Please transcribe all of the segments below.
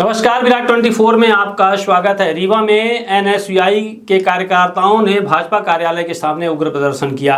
नमस्कार, विराट 24 में आपका स्वागत है। रीवा में एनएसयूआई के कार्यकर्ताओं ने भाजपा कार्यालय के सामने उग्र प्रदर्शन किया।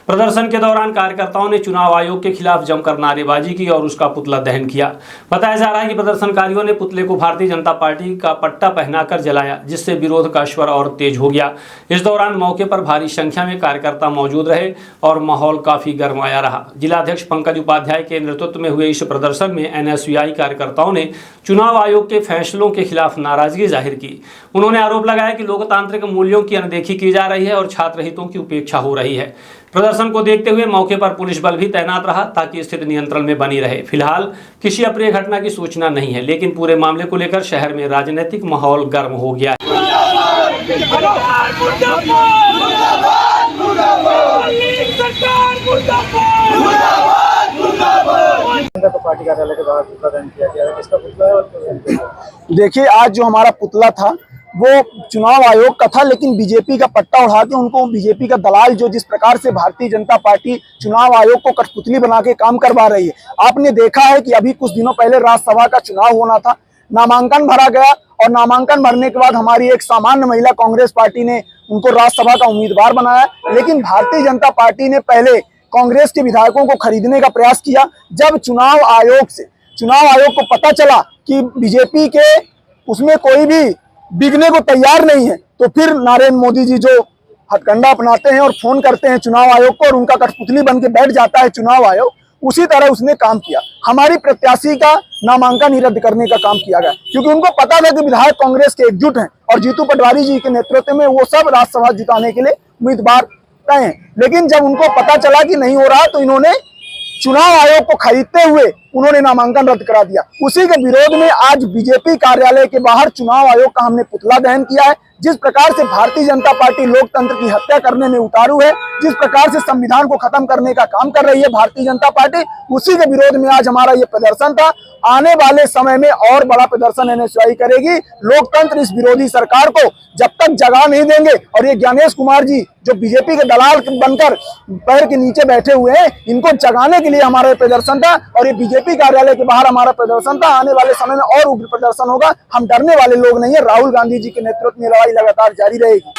प्रदर्शन के दौरान कार्यकर्ताओं ने चुनाव आयोग के खिलाफ जमकर नारेबाजी की और उसका पुतला दहन किया। बताया जा रहा है कि प्रदर्शनकारियों ने पुतले को भारतीय जनता पार्टी का पट्टा पहनाकर जलाया, जिससे विरोध का स्वर और तेज हो गया। इस दौरान मौके पर भारी संख्या में कार्यकर्ता मौजूद रहे और माहौल काफी गरमाया रहा। जिलाध्यक्ष पंकज उपाध्याय के नेतृत्व में हुए इस प्रदर्शन में एनएसयूआई कार्यकर्ताओं ने चुनाव आयोग के फैसलों के खिलाफ नाराजगी जाहिर की। उन्होंने आरोप लगाया कि लोकतांत्रिक मूल्यों की अनदेखी की जा रही है और छात्र हितों की उपेक्षा हो रही है। प्रदर्शन को देखते हुए मौके पर पुलिस बल भी तैनात रहा ताकि स्थिति नियंत्रण में बनी रहे। फिलहाल किसी अप्रिय घटना की सूचना नहीं है, लेकिन पूरे मामले को लेकर शहर में राजनीतिक माहौल गर्म हो गया है। पार्टी कार्यालय के बाहर पुतला दहन किया गया है। किसका पुतला है? और देखिए, आज जो हमारा पुतला था वो चुनाव आयोग का था, लेकिन बीजेपी का पट्टा उड़ा के उनको बीजेपी का दलाल जो जिस प्रकार से भारतीय जनता पार्टी चुनाव आयोग को कठपुतली बना के काम करवा रही है। आपने देखा है कि अभी कुछ दिनों पहले राज्यसभा का चुनाव होना था, नामांकन भरा गया और नामांकन भरने के बाद हमारी एक सामान्य महिला कांग्रेस पार्टी ने उनको राज्यसभा का उम्मीदवार बनाया, लेकिन भारतीय जनता पार्टी ने पहले कांग्रेस के विधायकों को खरीदने का प्रयास किया। जब चुनाव आयोग को पता चला कि बीजेपी के उसमें कोई भी बिकने को तैयार नहीं है, तो फिर नरेंद्र मोदी जी जो हथकंडा अपनाते हैं और फोन करते हैं चुनाव आयोग को और उनका कठपुतली बन के बैठ जाता है चुनाव आयोग, उसी तरह उसने काम किया। हमारी प्रत्याशी का नामांकन ही रद्द करने का काम किया गया, क्योंकि उनको पता था कि विधायक कांग्रेस के एकजुट हैं और जीतू पटवारी जी के नेतृत्व में वो सब राज्यसभा जिताने के लिए उम्मीदवार तय हैं। लेकिन जब उनको पता चला कि नहीं हो रहा, तो इन्होंने चुनाव आयोग को खरीदते हुए उन्होंने नामांकन रद्द करा दिया। उसी के विरोध में आज बीजेपी कार्यालय के बाहर चुनाव आयोग का हमने पुतला दहन किया है। जिस प्रकार से भारतीय जनता पार्टी लोकतंत्र की हत्या करने में उतारू है, जिस प्रकार से संविधान को खत्म करने का काम कर रही है भारतीय जनता पार्टी, उसी के विरोध में आज हमारा ये प्रदर्शन था। आने वाले समय में और बड़ा प्रदर्शन एनएसयूआई करेगी। लोकतंत्र इस विरोधी सरकार को जब तक जगह नहीं देंगे, और ये ज्ञानेश कुमार जी जो बीजेपी के दलाल बनकर पैर के नीचे बैठे हुए हैं, इनको जगाने के लिए हमारा प्रदर्शन था और ये बीजेपी कार्यालय के बाहर हमारा प्रदर्शन था। आने वाले समय में और उग्र प्रदर्शन होगा। हम डरने वाले लोग नहीं है। राहुल गांधी जी के नेतृत्व में लड़ाई लगातार जारी रहेगी।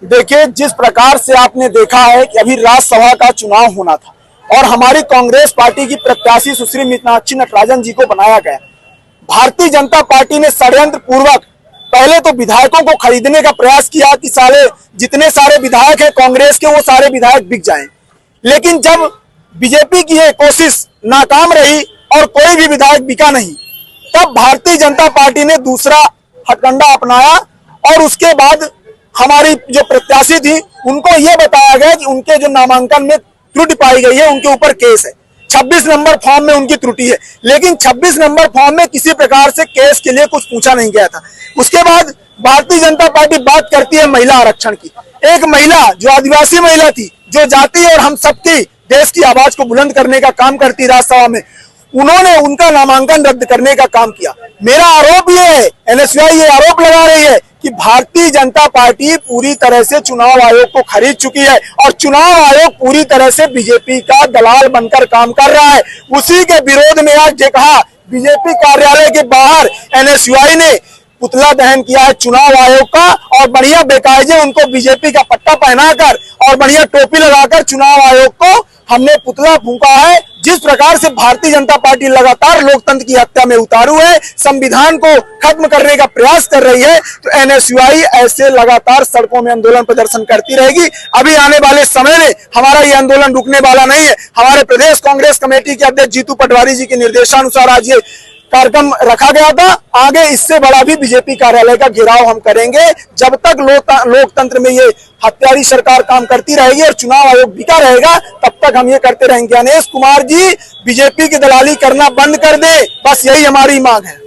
देखिए, जिस प्रकार से आपने देखा है कि अभी राज्यसभा का चुनाव होना था और हमारी कांग्रेस पार्टी की प्रत्याशी सुश्री मीनाक्षी नटराजन जी को बनाया गया। भारतीय जनता पार्टी ने षड्यंत्र पूर्वक पहले तो विधायकों को खरीदने का प्रयास किया कि जितने सारे विधायक हैं कांग्रेस के, वो सारे विधायक बिक जाएं। लेकिन जब बीजेपी की ये कोशिश नाकाम रही और कोई भी विधायक बिका नहीं, तब भारतीय जनता पार्टी ने दूसरा हथकंडा अपनाया और उसके बाद हमारी जो प्रत्याशी थी उनको ये बताया गया कि उनके जो नामांकन में त्रुटि पाई गई है, उनके ऊपर केस है। 26 नंबर फॉर्म में उनकी त्रुटि है, लेकिन 26 नंबर फॉर्म में किसी प्रकार से केस के लिए कुछ पूछा नहीं गया था। उसके बाद भारतीय जनता पार्टी बात करती है महिला आरक्षण की। एक महिला जो आदिवासी महिला थी, जो जाति और हम सबकी देश की आवाज को बुलंद करने का काम करती राज्यसभा में, उन्होंने उनका नामांकन रद्द करने का काम किया। मेरा आरोप ये है, एनएसयूआई ये आरोप लगा रही है कि भारतीय जनता पार्टी पूरी तरह से चुनाव आयोग को खरीद चुकी है और चुनाव आयोग पूरी तरह से बीजेपी का दलाल बनकर काम कर रहा है। उसी के विरोध में आज देखा बीजेपी कार्यालय के बाहर एनएसयूआई ने पुतला दहन किया है चुनाव आयोग का, और बढ़िया बेकायदे उनको बीजेपी का पट्टा पहनाकर और बढ़िया टोपी लगाकर चुनाव आयोग को हमने पुतला फूंका है। जिस प्रकार से भारतीय जनता पार्टी लगातार लोकतंत्र की हत्या में उतारू है, संविधान को खत्म करने का प्रयास कर रही है, तो एनएसयूआई ऐसे लगातार सड़कों में आंदोलन प्रदर्शन करती रहेगी। अभी आने वाले समय में हमारा ये आंदोलन रुकने वाला नहीं है। हमारे प्रदेश कांग्रेस कमेटी के अध्यक्ष जीतू पटवारी जी के निर्देशानुसार आज ये कार्यक्रम रखा गया था। आगे इससे बड़ा भी बीजेपी कार्यालय का घेराव हम करेंगे। जब तक लोकतंत्र में ये हत्यारी सरकार काम करती रहेगी और चुनाव आयोग बिका रहेगा, तब तक हम ये करते रहेंगे। ज्ञानेश कुमार जी बीजेपी की दलाली करना बंद कर दे, बस यही हमारी मांग है।